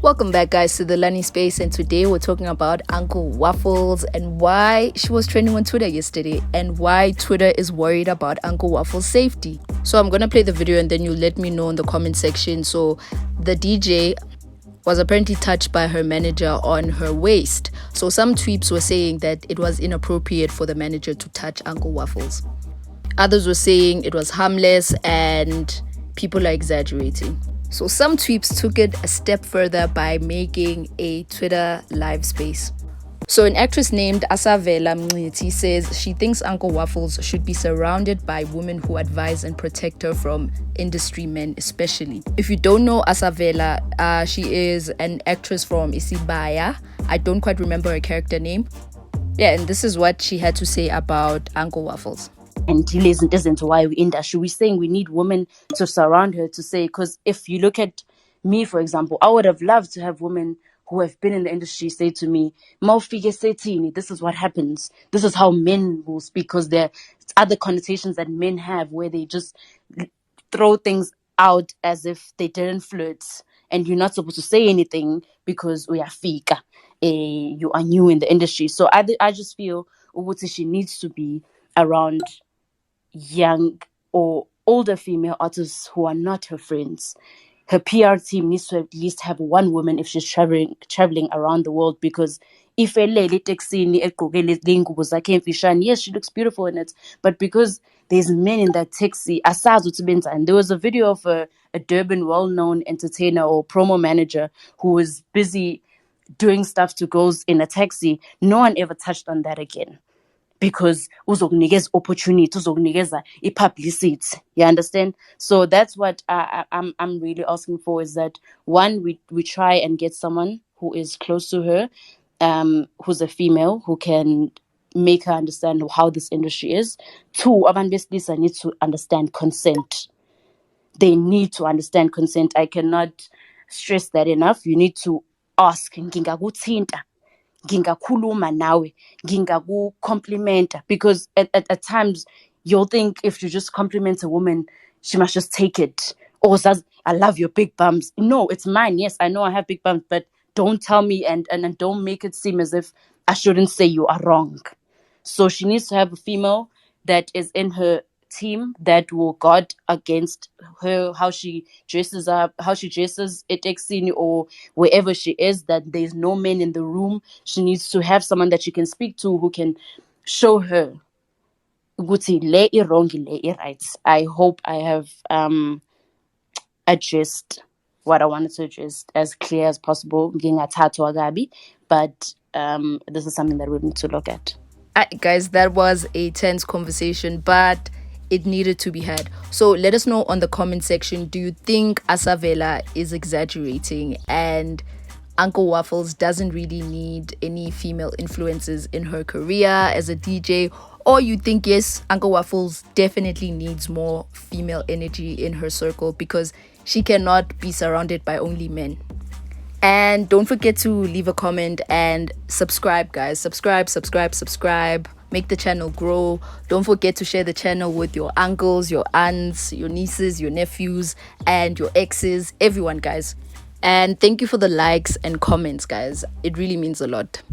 Welcome back, guys, to the Learning Space, and today we're talking about Uncle Waffles and why she was trending on Twitter yesterday and why Twitter is worried about Uncle Waffles' safety. So I'm gonna play the video and then you let me know in the comment section. So the DJ was apparently touched by her manager on her waist. So some tweets were saying that it was inappropriate for the manager to touch Uncle Waffles. Others were saying it was harmless and people are exaggerating. So some tweets took it a step further by making a Twitter live space. So an actress named Asavela Mngiti says she thinks Uncle Waffles should be surrounded by women who advise and protect her from industry men especially. If you don't know Asavela, she is an actress from Isibaya. I don't quite remember her character name. Yeah, and this is what she had to say about Uncle Waffles. And he isn't why we industry. We're saying we need women to surround her to say, because if you look at me, for example, I would have loved to have women who have been in the industry say to me, Maufike Setini, this is what happens. This is how men will speak, because there are other connotations that men have where they just throw things out as if they didn't flirt. And you're not supposed to say anything because we are fika. You are new in the industry. So I just feel she needs to be around young or older female artists who are not her friends. Her PR team needs to at least have one woman if she's traveling around the world, because if yes, she looks beautiful in it, but because there's men in that taxi, and there was a video of a Durban well-known entertainer or promo manager who was busy doing stuff to girls in a taxi. No one ever touched on that again, because uzokunikeza opportunity, uzokunikeza i-publicity. You understand? So that's what I'm really asking for, is that one, we try and get someone who is close to her, who's a female, who can make her understand how this industry is. Two, abantu besilisa need to understand consent. They need to understand consent. I cannot stress that enough. You need to ask, ngingakuthinta, ngingakhuluma nawe, ngingakucomplimenta, because at times you'll think if you just compliment a woman, she must just take it. Or says, I love your big bums. No, it's mine. Yes, I know I have big bums, but don't tell me and don't make it seem as if I shouldn't say you are wrong. So she needs to have a female that is in her team that will guard against her, how she dresses up, how she dresses at Exini or wherever she is, that there's no men in the room. She needs to have someone that she can speak to, who can show her ukuthi le wrong, le right. I hope I have addressed what I wanted to address as clear as possible, but this is something that we need to look at. Guys, that was a tense conversation, but it needed to be had. So let us know on the comment section, do you think Asavela is exaggerating and Uncle Waffles doesn't really need any female influences in her career as a DJ? Or you think, yes, Uncle Waffles definitely needs more female energy in her circle because she cannot be surrounded by only men? And don't forget to leave a comment and subscribe, guys. Subscribe. Make the channel grow. Don't forget to share the channel with your uncles, your aunts, your nieces, your nephews, and your exes, everyone, guys. And thank you for the likes and comments, guys. It really means a lot.